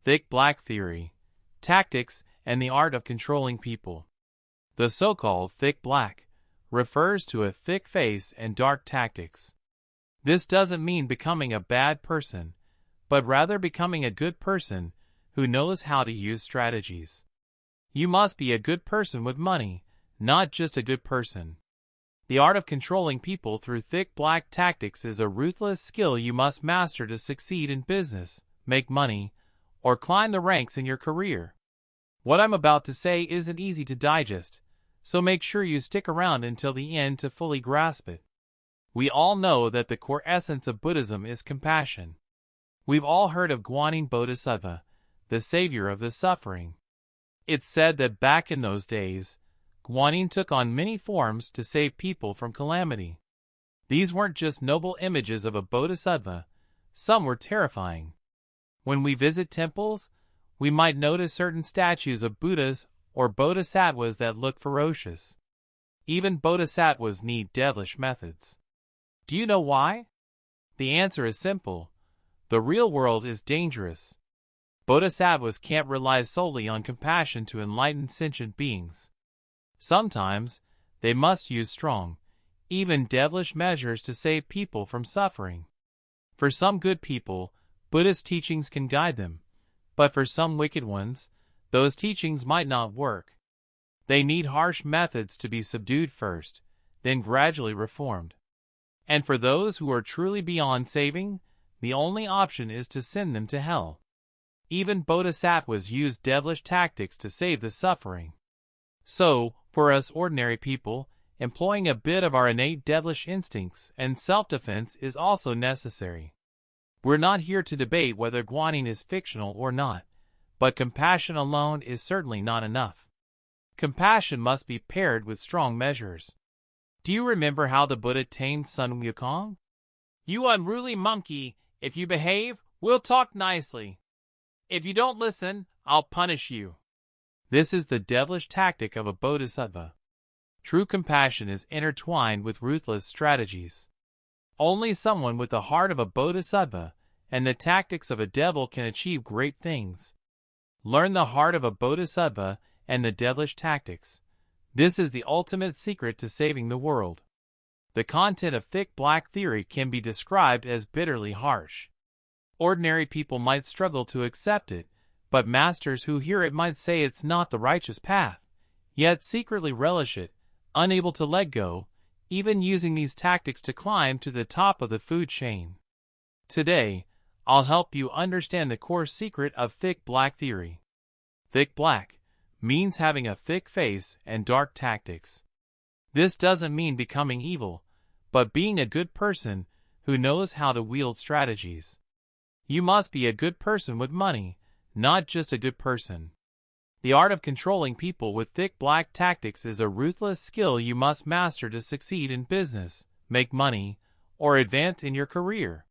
Thick black theory, tactics, and the art of controlling people. The so-called thick black refers to a thick face and dark tactics. This doesn't mean becoming a bad person, but rather becoming a good person who knows how to use strategies. You must be a good person with money, not just a good person. The art of controlling people through thick black tactics is a ruthless skill you must master to succeed in business, make money, or climb the ranks in your career. What I'm about to say isn't easy to digest, so make sure you stick around until the end to fully grasp it. We all know that the core essence of Buddhism is compassion. We've all heard of Guanyin Bodhisattva, the savior of the suffering. It's said that back in those days, Guanyin took on many forms to save people from calamity. These weren't just noble images of a bodhisattva, some were terrifying. When we visit temples, we might notice certain statues of Buddhas or bodhisattvas that look ferocious. Even bodhisattvas need devilish methods. Do you know why? The answer is simple. The real world is dangerous. Bodhisattvas can't rely solely on compassion to enlighten sentient beings. Sometimes, they must use strong, even devilish measures to save people from suffering. For some good people, Buddhist teachings can guide them, but for some wicked ones, those teachings might not work. They need harsh methods to be subdued first, then gradually reformed. And for those who are truly beyond saving, the only option is to send them to hell. Even bodhisattvas use devilish tactics to save the suffering. So, for us ordinary people, employing a bit of our innate devilish instincts and self-defense is also necessary. We're not here to debate whether Guanyin is fictional or not, but compassion alone is certainly not enough. Compassion must be paired with strong measures. Do you remember how the Buddha tamed Sun Wukong? "You unruly monkey, if you behave, we'll talk nicely. If you don't listen, I'll punish you." This is the devilish tactic of a bodhisattva. True compassion is intertwined with ruthless strategies. Only someone with the heart of a bodhisattva and the tactics of a devil can achieve great things. Learn the heart of a bodhisattva and the devilish tactics. This is the ultimate secret to saving the world. The content of thick black theory can be described as bitterly harsh. Ordinary people might struggle to accept it, but masters who hear it might say it's not the righteous path, yet secretly relish it, unable to let go, even using these tactics to climb to the top of the food chain. Today, I'll help you understand the core secret of thick black theory. Thick black means having a thick face and dark tactics. This doesn't mean becoming evil, but being a good person who knows how to wield strategies. You must be a good person with money, not just a good person. The art of controlling people with thick black tactics is a ruthless skill you must master to succeed in business, make money, or advance in your career.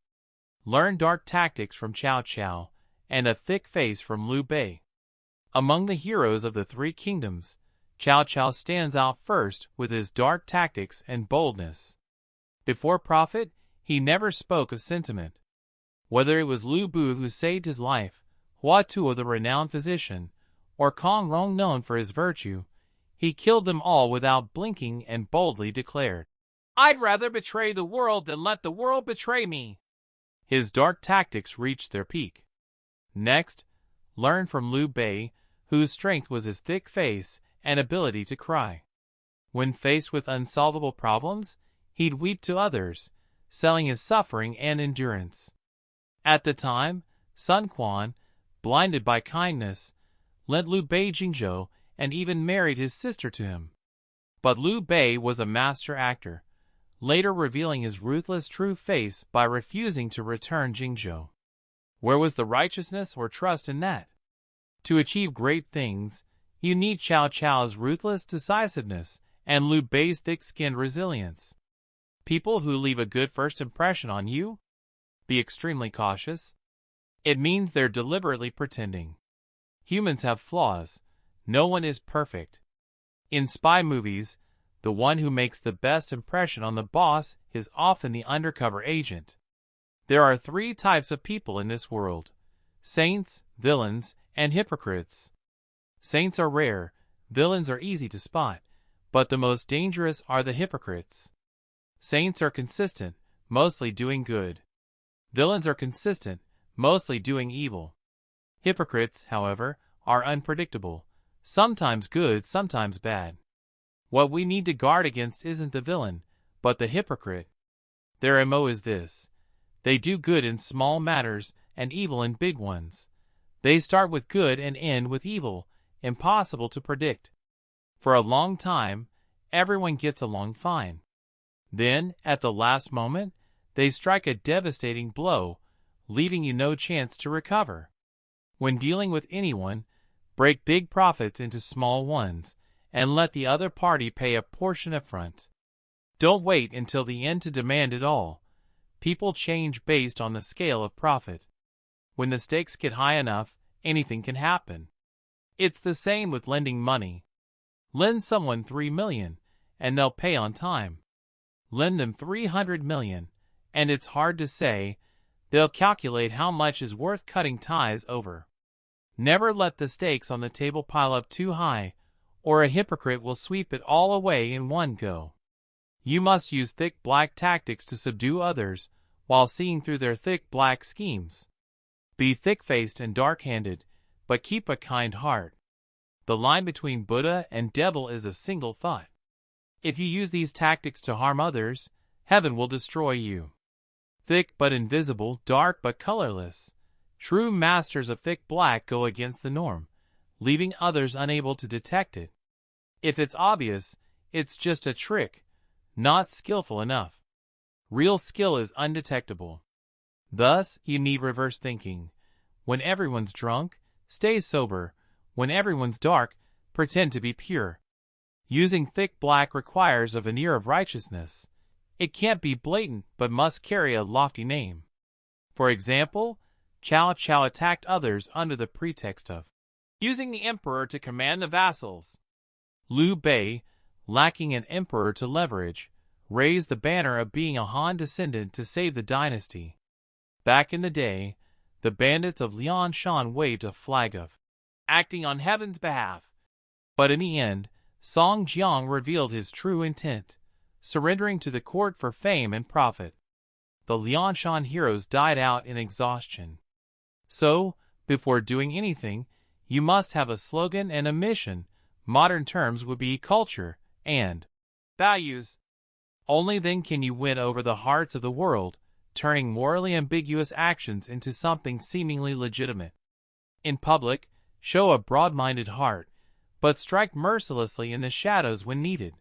Learn dark tactics from Cao Cao and a thick face from Liu Bei. Among the heroes of the three kingdoms, Cao Cao stands out first with his dark tactics and boldness. Before profit, he never spoke of sentiment. Whether it was Liu Bu who saved his life, Hua Tuo the renowned physician, or Kong Rong known for his virtue, he killed them all without blinking and boldly declared, "I'd rather betray the world than let the world betray me." His dark tactics reached their peak. Next, learn from Liu Bei, whose strength was his thick face and ability to cry. When faced with unsolvable problems, he'd weep to others, selling his suffering and endurance. At the time, Sun Quan, blinded by kindness, lent Liu Bei Jingzhou and even married his sister to him. But Liu Bei was a master actor, later revealing his ruthless true face by refusing to return Jingzhou. Where was the righteousness or trust in that? To achieve great things, you need Cao Cao's ruthless decisiveness and Liu Bei's thick-skinned resilience. People who leave a good first impression on you? Be extremely cautious. It means they're deliberately pretending. Humans have flaws. No one is perfect. In spy movies, the one who makes the best impression on the boss is often the undercover agent. There are three types of people in this world: Saints, villains, and hypocrites. Saints are rare, villains are easy to spot, but the most dangerous are the hypocrites. Saints are consistent, mostly doing good. Villains are consistent, mostly doing evil. Hypocrites, however, are unpredictable, sometimes good, sometimes bad. What we need to guard against isn't the villain, but the hypocrite. Their MO is this: they do good in small matters and evil in big ones. They start with good and end with evil, impossible to predict. For a long time, everyone gets along fine. Then, at the last moment, they strike a devastating blow, leaving you no chance to recover. When dealing with anyone, break big profits into small ones, and let the other party pay a portion up front. Don't wait until the end to demand it all. People change based on the scale of profit. When the stakes get high enough, anything can happen. It's the same with lending money. Lend someone $3 million, and they'll pay on time. Lend them $300 million, and it's hard to say, they'll calculate how much is worth cutting ties over. Never let the stakes on the table pile up too high, or a hypocrite will sweep it all away in one go. You must use thick black tactics to subdue others, while seeing through their thick black schemes. Be thick-faced and dark-handed, but keep a kind heart. The line between Buddha and devil is a single thought. If you use these tactics to harm others, heaven will destroy you. Thick but invisible, dark but colorless. True masters of thick black go against the norm, leaving others unable to detect it. If it's obvious, it's just a trick, not skillful enough. Real skill is undetectable. Thus, you need reverse thinking. When everyone's drunk, stay sober. When everyone's dark, pretend to be pure. Using thick black requires a veneer of righteousness. It can't be blatant but must carry a lofty name. For example, Cao Cao attacked others under the pretext of using the emperor to command the vassals. Liu Bei, lacking an emperor to leverage, raised the banner of being a Han descendant to save the dynasty. Back in the day, the bandits of Lianshan waved a flag of acting on heaven's behalf. But in the end, Song Jiang revealed his true intent, surrendering to the court for fame and profit. The Lianshan heroes died out in exhaustion. So, before doing anything, you must have a slogan and a mission. Modern terms would be culture and values. Only then can you win over the hearts of the world, turning morally ambiguous actions into something seemingly legitimate. In public, show a broad-minded heart, but strike mercilessly in the shadows when needed.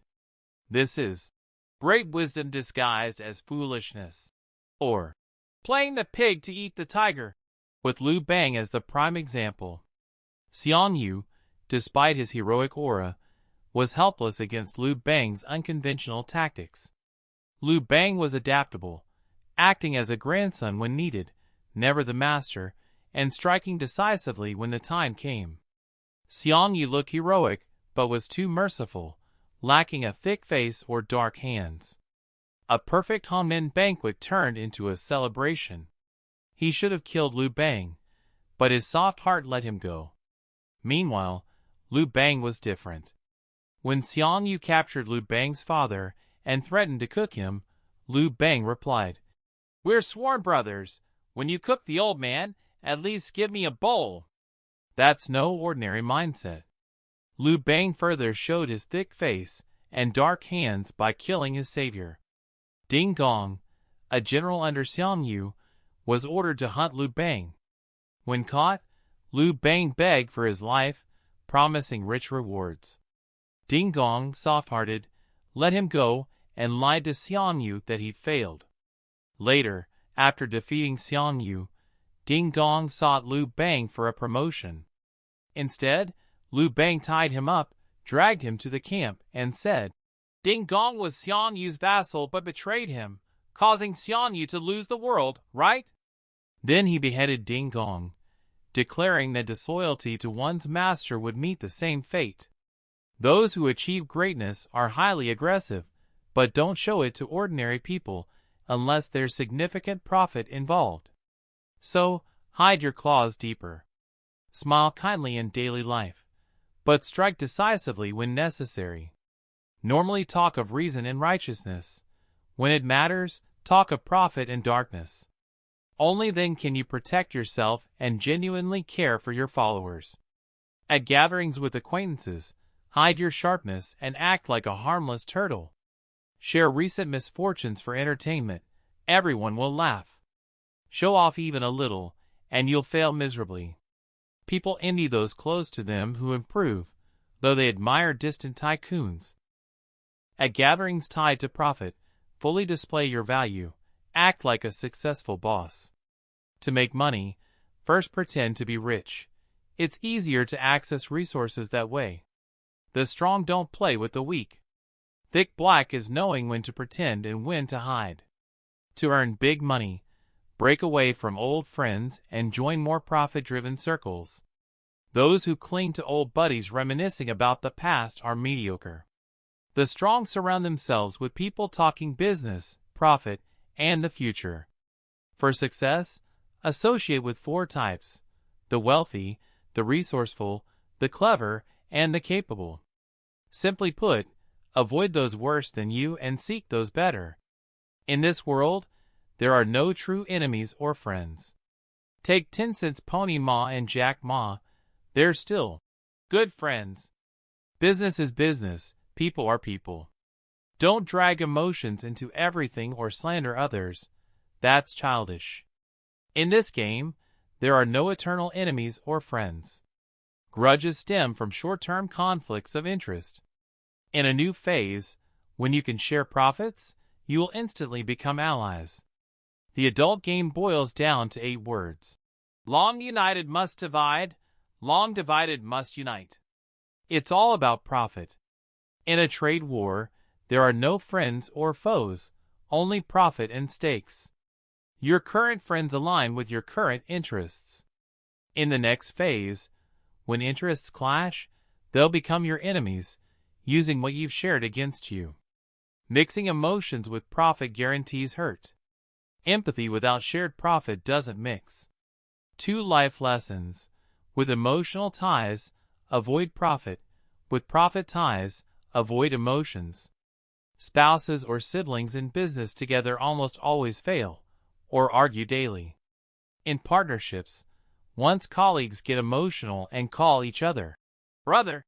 This is great wisdom disguised as foolishness. Or playing the pig to eat the tiger, with Liu Bang as the prime example. Xiang Yu, despite his heroic aura, was helpless against Liu Bang's unconventional tactics. Liu Bang was adaptable, acting as a grandson when needed, never the master, and striking decisively when the time came. Xiang Yu looked heroic, but was too merciful, lacking a thick face or dark hands. A perfect Hanmen banquet turned into a celebration. He should have killed Liu Bang, but his soft heart let him go. Meanwhile, Liu Bang was different. When Xiang Yu captured Liu Bang's father and threatened to cook him, Liu Bang replied, "We're sworn brothers. When you cook the old man, at least give me a bowl." That's no ordinary mindset. Liu Bang further showed his thick face and dark hands by killing his savior. Ding Gong, a general under Xiang Yu, was ordered to hunt Liu Bang. When caught, Liu Bang begged for his life, promising rich rewards. Ding Gong, soft-hearted, let him go and lied to Xiang Yu that he'd failed. Later, after defeating Xiang Yu, Ding Gong sought Liu Bang for a promotion. Instead, Liu Bang tied him up, dragged him to the camp, and said, "Ding Gong was Xiang Yu's vassal but betrayed him, causing Xiang Yu to lose the world, right?" Then he beheaded Ding Gong, declaring that disloyalty to one's master would meet the same fate. Those who achieve greatness are highly aggressive, but don't show it to ordinary people unless there's significant profit involved. So, Hide your claws deeper. Smile kindly in daily life, but strike decisively when necessary. Normally talk of reason and righteousness. When it matters, talk of profit and darkness. Only then can you protect yourself and genuinely care for your followers. At gatherings with acquaintances, hide your sharpness and act like a harmless turtle. Share recent misfortunes for entertainment. Everyone will laugh. Show off even a little, and you'll fail miserably. People envy those close to them who improve, though they admire distant tycoons. At gatherings tied to profit, fully display your value. Act like a successful boss. To make money, first pretend to be rich. It's easier to access resources that way. The strong don't play with the weak. Thick black is knowing when to pretend and when to hide. To earn big money, break away from old friends and join more profit-driven circles. Those who cling to old buddies reminiscing about the past are mediocre. The strong surround themselves with people talking business, profit, and the future. For success, associate with 4 types: the wealthy, the resourceful, the clever, and the capable. Simply put, avoid those worse than you and seek those better. In this world, there are no true enemies or friends. Take 10 cents Pony Ma and Jack Ma, they're still good friends. Business is business, people are people. Don't drag emotions into everything or slander others. That's childish. In this game, there are no eternal enemies or friends. Grudges stem from short-term conflicts of interest. In a new phase, when you can share profits, you will instantly become allies. The adult game boils down to 8 words. Long united must divide, long divided must unite. It's all about profit. In a trade war, there are no friends or foes, only profit and stakes. Your current friends align with your current interests. In the next phase, when interests clash, they'll become your enemies, using what you've shared against you. Mixing emotions with profit guarantees hurt. Empathy without shared profit doesn't mix. 2 life lessons. With emotional ties, avoid profit. With profit ties, avoid emotions. Spouses or siblings in business together almost always fail, or argue daily. In partnerships, once colleagues get emotional and call each other brother,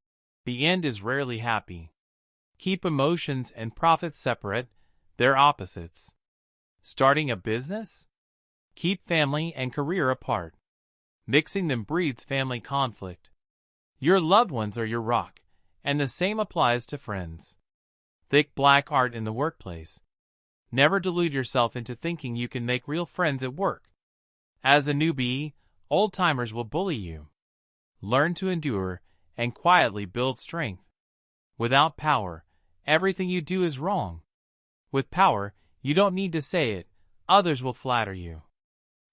the end is rarely happy. Keep emotions and profit separate, they're opposites. Starting a business? Keep family and career apart. Mixing them breeds family conflict. Your loved ones are your rock, and the same applies to friends. Thick black art in the workplace. Never delude yourself into thinking you can make real friends at work. As a newbie, old-timers will bully you. Learn to endure and quietly build strength. Without power, everything you do is wrong. With power, you don't need to say it, others will flatter you.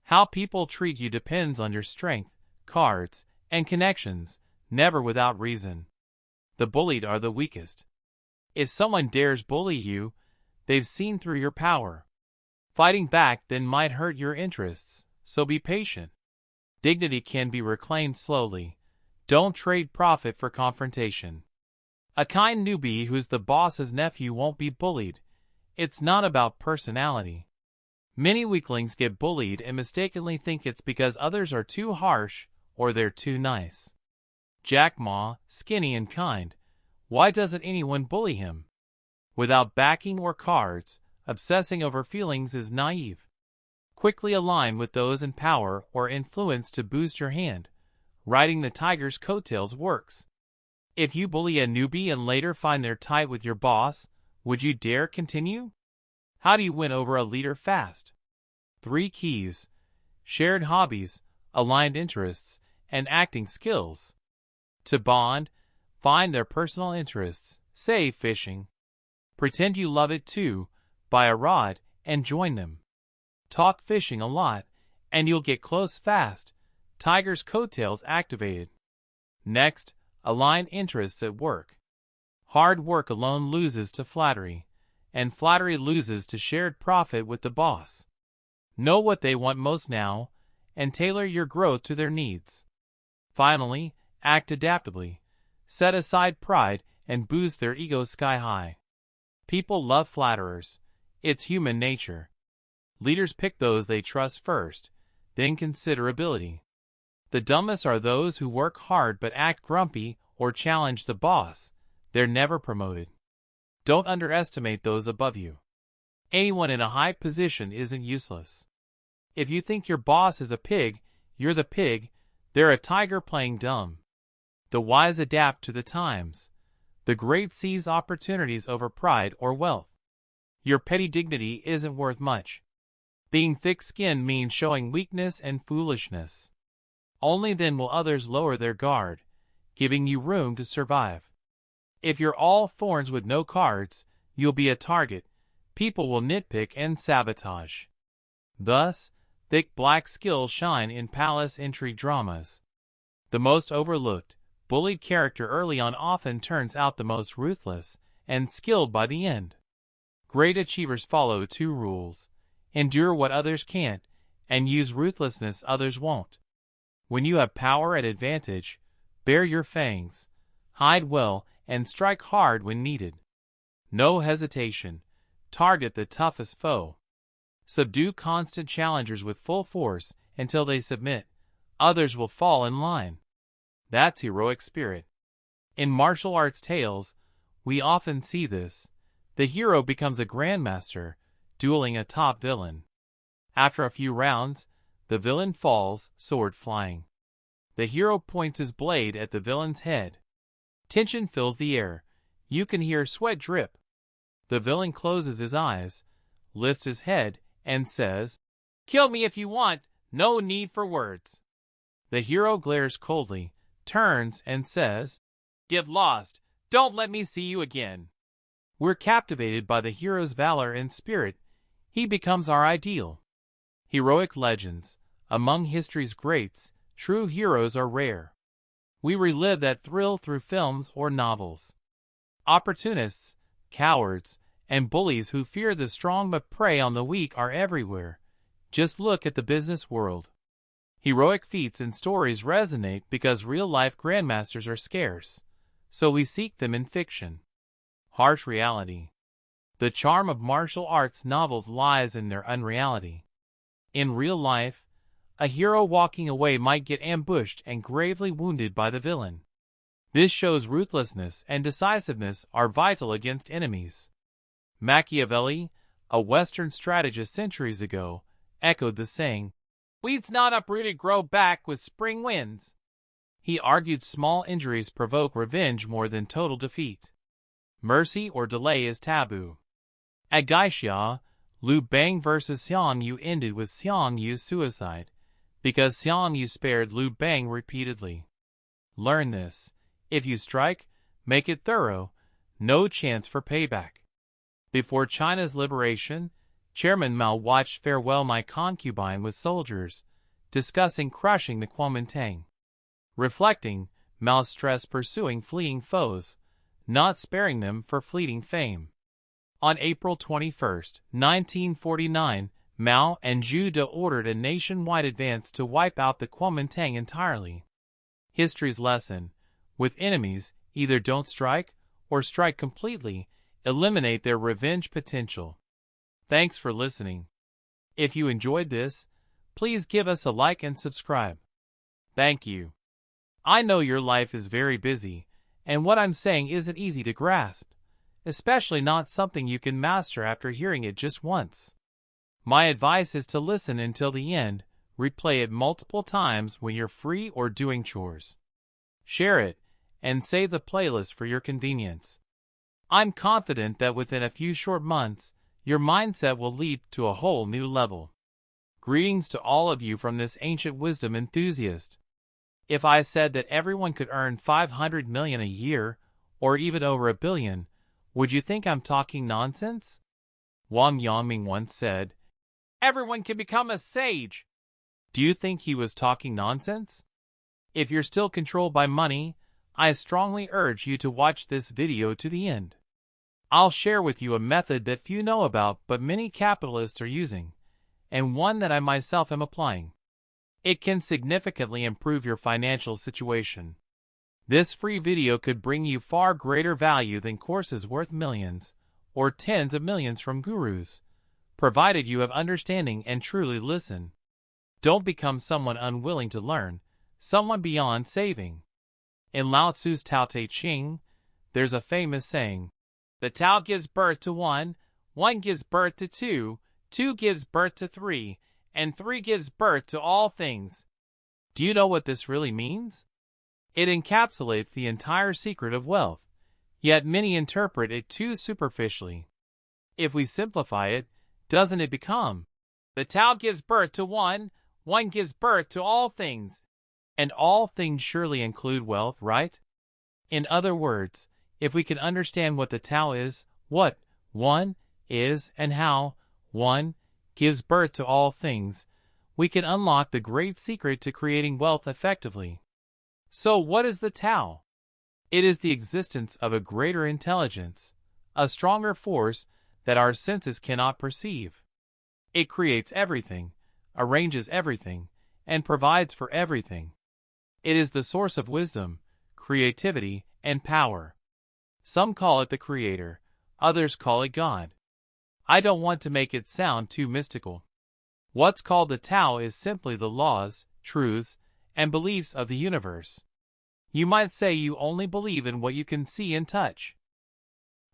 How people treat you depends on your strength, cards, and connections, never without reason. The bullied are the weakest. If someone dares bully you, they've seen through your power. Fighting back then might hurt your interests, so be patient. Dignity can be reclaimed slowly. Don't trade profit for confrontation. A kind newbie who's the boss's nephew won't be bullied. It's not about personality. Many weaklings get bullied and mistakenly think it's because others are too harsh or they're too nice. Jack Ma, skinny and kind. Why doesn't anyone bully him? Without backing or cards, obsessing over feelings is naive. Quickly align with those in power or influence to boost your hand. Riding the tiger's coattails works. If you bully a newbie and later find they're tight with your boss, would you dare continue? How do you win over a leader fast? 3 keys: shared hobbies, aligned interests, and acting skills. To bond, find their personal interests, say fishing. Pretend you love it too, buy a rod, and join them. Talk fishing a lot, and you'll get close fast. Tiger's coattails activated. Next, align interests at work. Hard work alone loses to flattery, and flattery loses to shared profit with the boss. Know what they want most now, and tailor your growth to their needs. Finally, act adaptably. Set aside pride and boost their egos sky high. People love flatterers. It's human nature. Leaders pick those they trust first, then consider ability. The dumbest are those who work hard but act grumpy or challenge the boss. They're never promoted. Don't underestimate those above you. Anyone in a high position isn't useless. If you think your boss is a pig, you're the pig. They're a tiger playing dumb. The wise adapt to the times. The great seize opportunities over pride or wealth. Your petty dignity isn't worth much. Being thick-skinned means showing weakness and foolishness. Only then will others lower their guard, giving you room to survive. If you're all thorns with no cards, you'll be a target. People will nitpick and sabotage. Thus, thick black skills shine in palace intrigue dramas. The most overlooked, bullied character early on often turns out the most ruthless and skilled by the end. Great achievers follow two rules: endure what others can't, and use ruthlessness others won't. When you have power at advantage, bare your fangs, hide well, and strike hard when needed. No hesitation. Target the toughest foe. Subdue constant challengers with full force until they submit. Others will fall in line. That's heroic spirit. In martial arts tales, we often see this. The hero becomes a grandmaster, dueling a top villain. After a few rounds, the villain falls, sword flying. The hero points his blade at the villain's head. Tension fills the air. You can hear sweat drip. The villain closes his eyes, lifts his head, and says, "Kill me if you want, no need for words." The hero glares coldly, turns, and says, "Get lost, don't let me see you again." We're captivated by the hero's valor and spirit. He becomes our ideal. Heroic legends. Among history's greats, true heroes are rare. We relive that thrill through films or novels. Opportunists, cowards, and bullies who fear the strong but prey on the weak are everywhere. Just look at the business world. Heroic feats and stories resonate because real-life grandmasters are scarce, so we seek them in fiction. Harsh reality. The charm of martial arts novels lies in their unreality. In real life, a hero walking away might get ambushed and gravely wounded by the villain. This shows ruthlessness and decisiveness are vital against enemies. Machiavelli, a Western strategist centuries ago, echoed the saying, "Weeds not uprooted grow back with spring winds." He argued small injuries provoke revenge more than total defeat. Mercy or delay is taboo. At Gaixia, Liu Bang vs. Xiang Yu ended with Xiang Yu's suicide, because Xiang Yu spared Liu Bang repeatedly. Learn this. If you strike, make it thorough. No chance for payback. Before China's liberation, Chairman Mao watched Farewell My Concubine with soldiers, discussing crushing the Kuomintang. Reflecting, Mao stressed pursuing fleeing foes, not sparing them for fleeting fame. On April 21, 1949, Mao and Zhu De ordered a nationwide advance to wipe out the Kuomintang entirely. History's lesson: with enemies, either don't strike, or strike completely, eliminate their revenge potential. Thanks for listening. If you enjoyed this, please give us a like and subscribe. Thank you. I know your life is very busy, and what I'm saying isn't easy to grasp, especially not something you can master after hearing it just once. My advice is to listen until the end, replay it multiple times when you're free or doing chores. Share it, and save the playlist for your convenience. I'm confident that within a few short months, your mindset will leap to a whole new level. Greetings to all of you from this ancient wisdom enthusiast. If I said that everyone could earn 500 million a year, or even over $1 billion, would you think I'm talking nonsense? Wang Yangming once said, "Everyone can become a sage." Do you think he was talking nonsense? If you're still controlled by money, I strongly urge you to watch this video to the end. I'll share with you a method that few know about but many capitalists are using, and one that I myself am applying. It can significantly improve your financial situation. This free video could bring you far greater value than courses worth millions or tens of millions from gurus, provided you have understanding and truly listen. Don't become someone unwilling to learn, someone beyond saving. In Lao Tzu's Tao Te Ching, there's a famous saying, "The Tao gives birth to one gives birth to two gives birth to three, and three gives birth to all things." Do you know what this really means? It encapsulates the entire secret of wealth, yet many interpret it too superficially. If we simplify it, doesn't it become, "The Tao gives birth to one gives birth to all things," and all things surely include wealth, right? In other words, if we can understand what the Tao is, what one is, and how one gives birth to all things, we can unlock the great secret to creating wealth effectively. So what is the Tao? It is the existence of a greater intelligence, a stronger force that our senses cannot perceive. It creates everything, arranges everything, and provides for everything. It is the source of wisdom, creativity, and power. Some call it the Creator, others call it God. I don't want to make it sound too mystical. What's called the Tao is simply the laws, truths, and beliefs of the universe. You might say you only believe in what you can see and touch.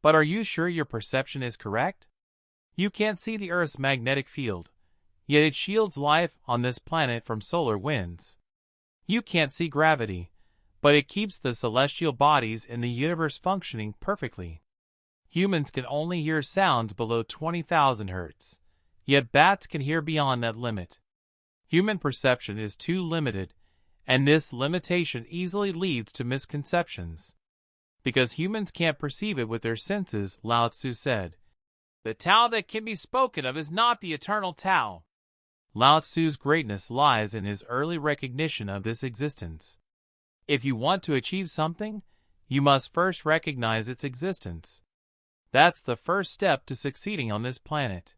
But are you sure your perception is correct? You can't see the Earth's magnetic field, yet it shields life on this planet from solar winds. You can't see gravity, but it keeps the celestial bodies in the universe functioning perfectly. Humans can only hear sounds below 20,000 Hz, yet bats can hear beyond that limit. Human perception is too limited, and this limitation easily leads to misconceptions. Because humans can't perceive it with their senses, Lao Tzu said, "The Tao that can be spoken of is not the eternal Tao." Lao Tzu's greatness lies in his early recognition of this existence. If you want to achieve something, you must first recognize its existence. That's the first step to succeeding on this planet.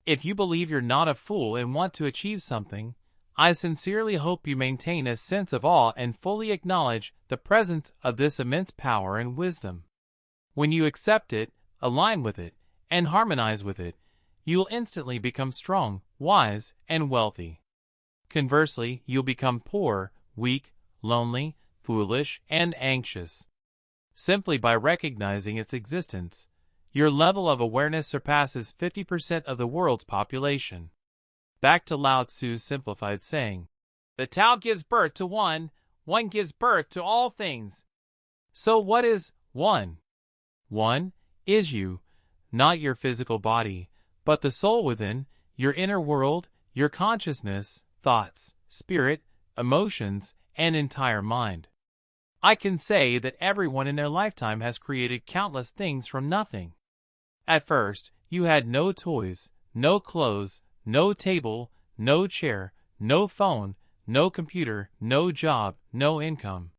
If you believe you're not a fool and want to achieve something, I sincerely hope you maintain a sense of awe and fully acknowledge the presence of this immense power and wisdom. When you accept it, align with it, and harmonize with it, you'll instantly become strong, wise, and wealthy. Conversely, you'll become poor, weak, lonely, foolish, and anxious. Simply by recognizing its existence, your level of awareness surpasses 50% of the world's population. Back to Lao Tzu's simplified saying, "The Tao gives birth to one gives birth to all things." So what is one? One is you, not your physical body, but the soul within, your inner world, your consciousness, thoughts, spirit, emotions, and entire mind. I can say that everyone in their lifetime has created countless things from nothing. At first, you had no toys, no clothes, no table, no chair, no phone, no computer, no job, no income.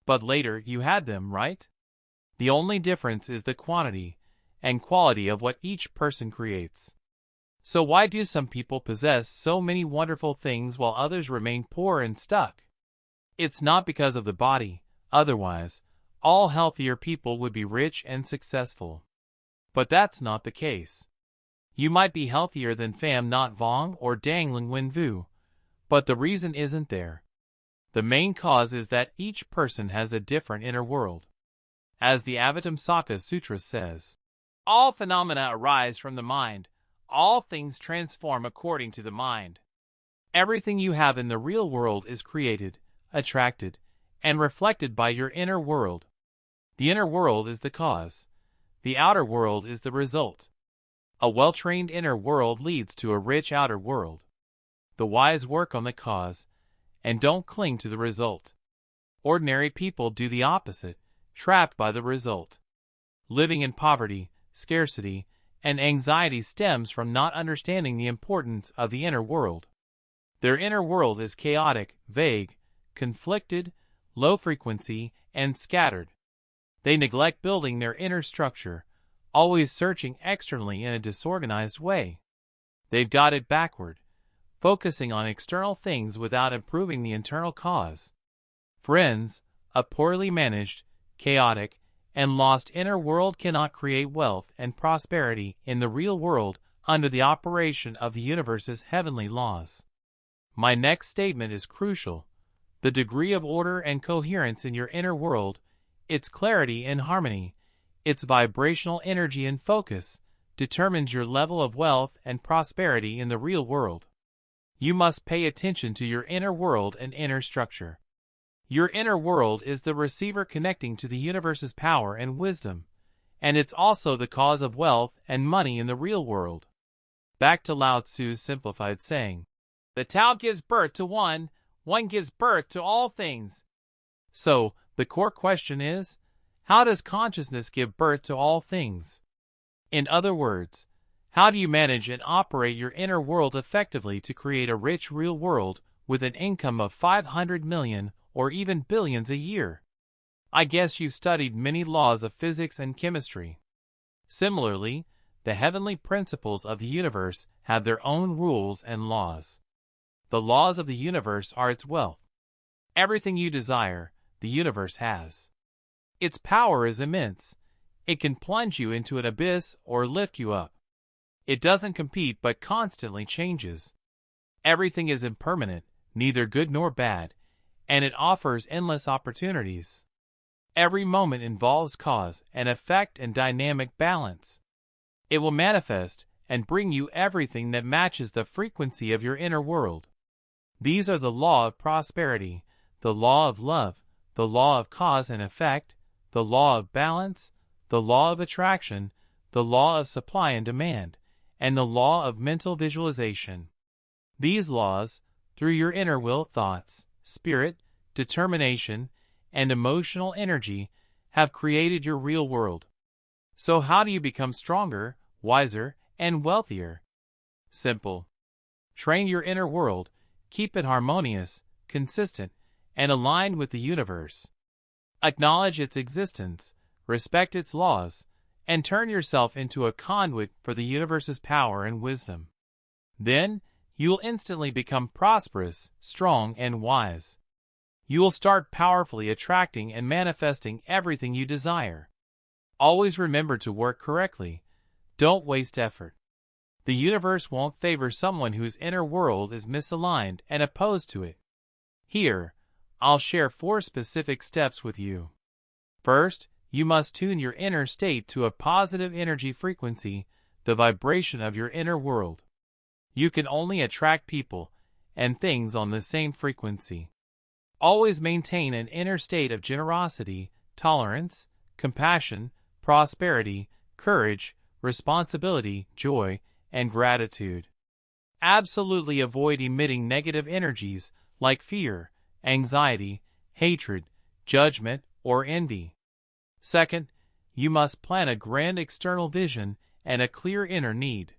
But later you had them, right? The only difference is the quantity and quality of what each person creates. So why do some people possess so many wonderful things while others remain poor and stuck? It's not because of the body, otherwise, all healthier people would be rich and successful. But that's not the case. You might be healthier than Pham Nhat Vong or Dang Nguyen Vu, but the reason isn't there. The main cause is that each person has a different inner world. As the Avatamsaka Sutra says, "All phenomena arise from the mind. All things transform according to the mind." Everything you have in the real world is created, attracted, and reflected by your inner world. The inner world is the cause. The outer world is the result. A well-trained inner world leads to a rich outer world. The wise work on the cause, and don't cling to the result. Ordinary people do the opposite, trapped by the result. Living in poverty, scarcity, and anxiety stems from not understanding the importance of the inner world. Their inner world is chaotic, vague, conflicted, low frequency, and scattered. They neglect building their inner structure, always searching externally in a disorganized way. They've got it backward, focusing on external things without improving the internal cause. Friends, a poorly managed, chaotic, and lost inner world cannot create wealth and prosperity in the real world under the operation of the universe's heavenly laws. My next statement is crucial. The degree of order and coherence in your inner world, its clarity and harmony, its vibrational energy and focus, determines your level of wealth and prosperity in the real world. You must pay attention to your inner world and inner structure. Your inner world is the receiver connecting to the universe's power and wisdom, and it's also the cause of wealth and money in the real world. Back to Lao Tzu's simplified saying, "The Tao gives birth to one, one gives birth to all things." So, the core question is, how does consciousness give birth to all things? In other words, how do you manage and operate your inner world effectively to create a rich real world with an income of 500 million or even billions a year? I guess you've studied many laws of physics and chemistry. Similarly, the heavenly principles of the universe have their own rules and laws. The laws of the universe are its wealth. Everything you desire, the universe has. Its power is immense. It can plunge you into an abyss or lift you up. It doesn't compete but constantly changes. Everything is impermanent, neither good nor bad, and it offers endless opportunities. Every moment involves cause and effect and dynamic balance. It will manifest and bring you everything that matches the frequency of your inner world. These are the law of prosperity, the law of love, the law of cause and effect, the law of balance, the law of attraction, the law of supply and demand, and the law of mental visualization. These laws, through your inner will, thoughts, spirit, determination, and emotional energy, have created your real world. So how do you become stronger, wiser, and wealthier? Simple. Train your inner world, keep it harmonious, consistent, and aligned with the universe. Acknowledge its existence, respect its laws, and turn yourself into a conduit for the universe's power and wisdom. Then, you will instantly become prosperous, strong, and wise. You will start powerfully attracting and manifesting everything you desire. Always remember to work correctly. Don't waste effort. The universe won't favor someone whose inner world is misaligned and opposed to it. Here, I'll share 4 specific steps with you. First, you must tune your inner state to a positive energy frequency, the vibration of your inner world. You can only attract people and things on the same frequency. Always maintain an inner state of generosity, tolerance, compassion, prosperity, courage, responsibility, joy, and gratitude. Absolutely avoid emitting negative energies like fear, anxiety, hatred, judgment, or envy. Second, you must plan a grand external vision and a clear inner need.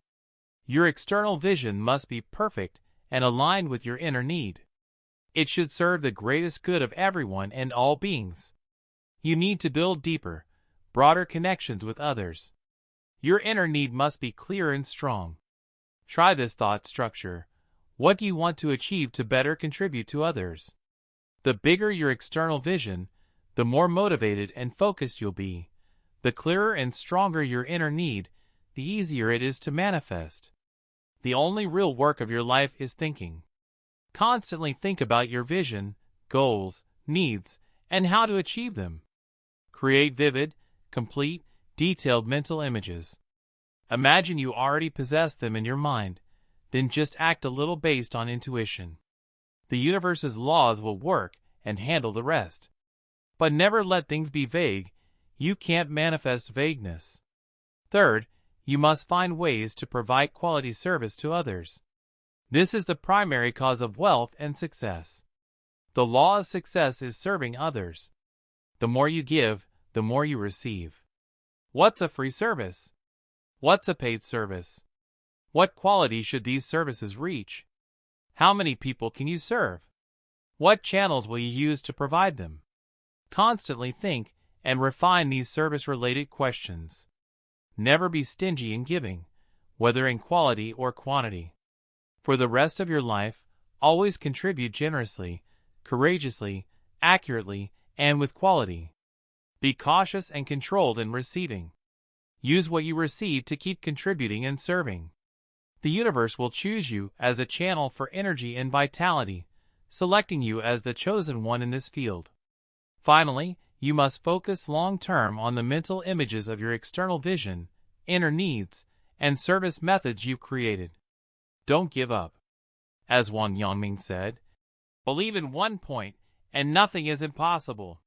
Your external vision must be perfect and aligned with your inner need. It should serve the greatest good of everyone and all beings. You need to build deeper, broader connections with others. Your inner need must be clear and strong. Try this thought structure. What do you want to achieve to better contribute to others? The bigger your external vision, the more motivated and focused you'll be. The clearer and stronger your inner need, the easier it is to manifest. The only real work of your life is thinking. Constantly think about your vision, goals, needs, and how to achieve them. Create vivid, complete, detailed mental images. Imagine you already possess them in your mind, then just act a little based on intuition. The universe's laws will work and handle the rest. But never let things be vague. You can't manifest vagueness. Third, you must find ways to provide quality service to others. This is the primary cause of wealth and success. The law of success is serving others. The more you give, the more you receive. What's a free service? What's a paid service? What quality should these services reach? How many people can you serve? What channels will you use to provide them? Constantly think and refine these service-related questions. Never be stingy in giving, whether in quality or quantity. For the rest of your life, always contribute generously, courageously, accurately, and with quality. Be cautious and controlled in receiving. Use what you receive to keep contributing and serving. The universe will choose you as a channel for energy and vitality, selecting you as the chosen one in this field. Finally, you must focus long-term on the mental images of your external vision, inner needs, and service methods you've created. Don't give up. As Wang Yangming said, believe in one point, and nothing is impossible.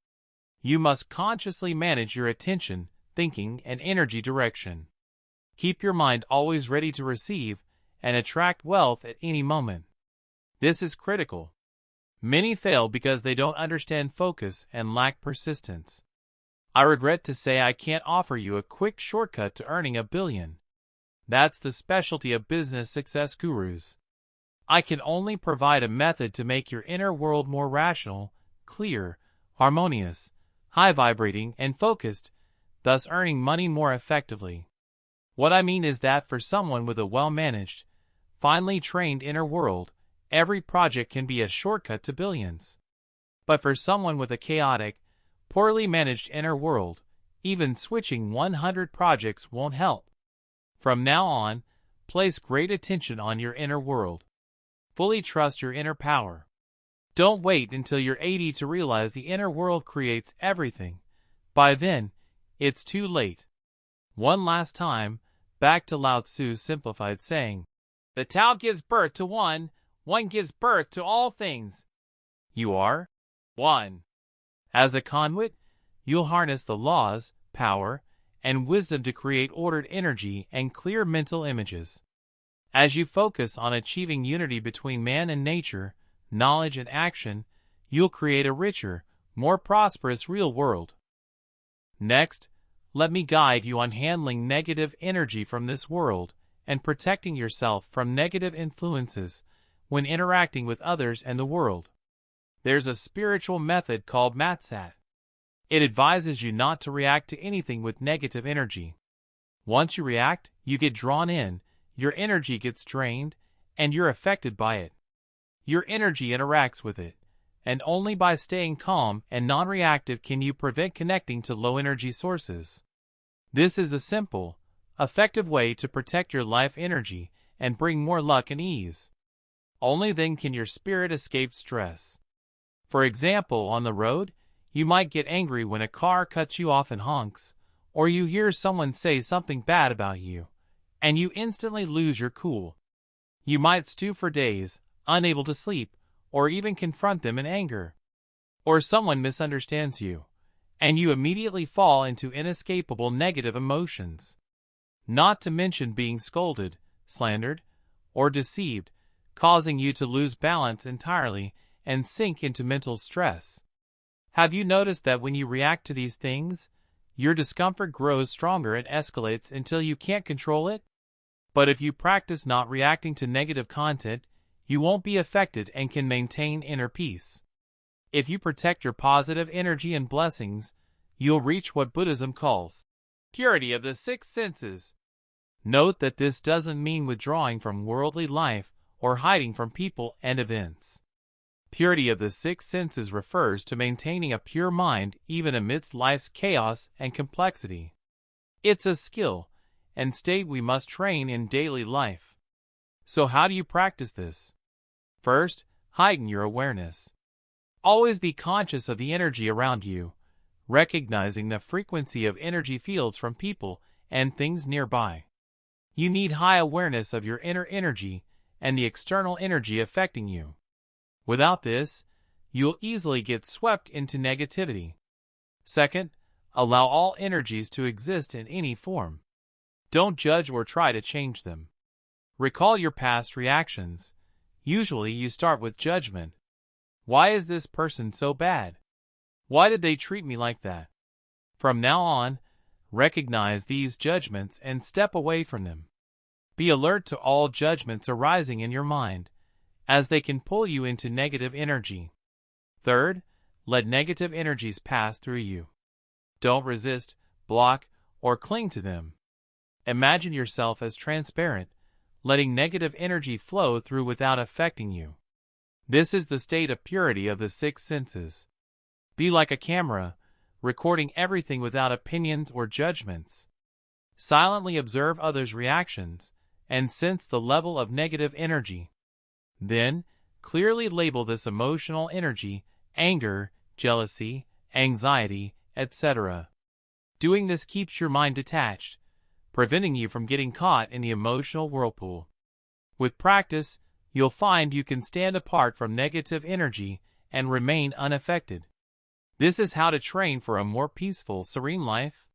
You must consciously manage your attention, thinking, and energy direction. Keep your mind always ready to receive and attract wealth at any moment. This is critical. Many fail because they don't understand focus and lack persistence. I regret to say I can't offer you a quick shortcut to earning $1 billion. That's the specialty of business success gurus. I can only provide a method to make your inner world more rational, clear, harmonious, high-vibrating, and focused, thus earning money more effectively. What I mean is that for someone with a well-managed, finely trained inner world, every project can be a shortcut to billions. But for someone with a chaotic, poorly managed inner world, even switching 100 projects won't help. From now on, place great attention on your inner world. Fully trust your inner power. Don't wait until you're 80 to realize the inner world creates everything. By then, it's too late. One last time, back to Lao Tzu's simplified saying, "The Tao gives birth to one, one gives birth to all things." You are one. As a conduit, you'll harness the laws, power, and wisdom to create ordered energy and clear mental images. As you focus on achieving unity between man and nature, knowledge and action, you'll create a richer, more prosperous real world. Next, let me guide you on handling negative energy from this world and protecting yourself from negative influences when interacting with others and the world. There's a spiritual method called Matsat. It advises you not to react to anything with negative energy. Once you react, you get drawn in, your energy gets drained, and you're affected by it. Your energy interacts with it, and only by staying calm and non-reactive can you prevent connecting to low-energy sources. This is a simple, effective way to protect your life energy and bring more luck and ease. Only then can your spirit escape stress. For example, on the road, you might get angry when a car cuts you off and honks, or you hear someone say something bad about you, and you instantly lose your cool. You might stew for days, unable to sleep, or even confront them in anger. Or someone misunderstands you, and you immediately fall into inescapable negative emotions. Not to mention being scolded, slandered, or deceived, causing you to lose balance entirely and sink into mental stress. Have you noticed that when you react to these things, your discomfort grows stronger and escalates until you can't control it? But if you practice not reacting to negative content, you won't be affected and can maintain inner peace. If you protect your positive energy and blessings, you'll reach what Buddhism calls purity of the six senses. Note that this doesn't mean withdrawing from worldly life or hiding from people and events. Purity of the six senses refers to maintaining a pure mind even amidst life's chaos and complexity. It's a skill and state we must train in daily life. So how do you practice this? First, heighten your awareness. Always be conscious of the energy around you, recognizing the frequency of energy fields from people and things nearby. You need high awareness of your inner energy and the external energy affecting you. Without this, you'll easily get swept into negativity. Second, allow all energies to exist in any form. Don't judge or try to change them. Recall your past reactions. Usually you start with judgment. Why is this person so bad? Why did they treat me like that? From now on, recognize these judgments and step away from them. Be alert to all judgments arising in your mind, as they can pull you into negative energy. Third, let negative energies pass through you. Don't resist, block, or cling to them. Imagine yourself as transparent, letting negative energy flow through without affecting you. This is the state of purity of the six senses. Be like a camera, recording everything without opinions or judgments. Silently observe others' reactions and sense the level of negative energy. Then, clearly label this emotional energy: anger, jealousy, anxiety, etc. Doing this keeps your mind detached, preventing you from getting caught in the emotional whirlpool. With practice, you'll find you can stand apart from negative energy and remain unaffected. This is how to train for a more peaceful, serene life.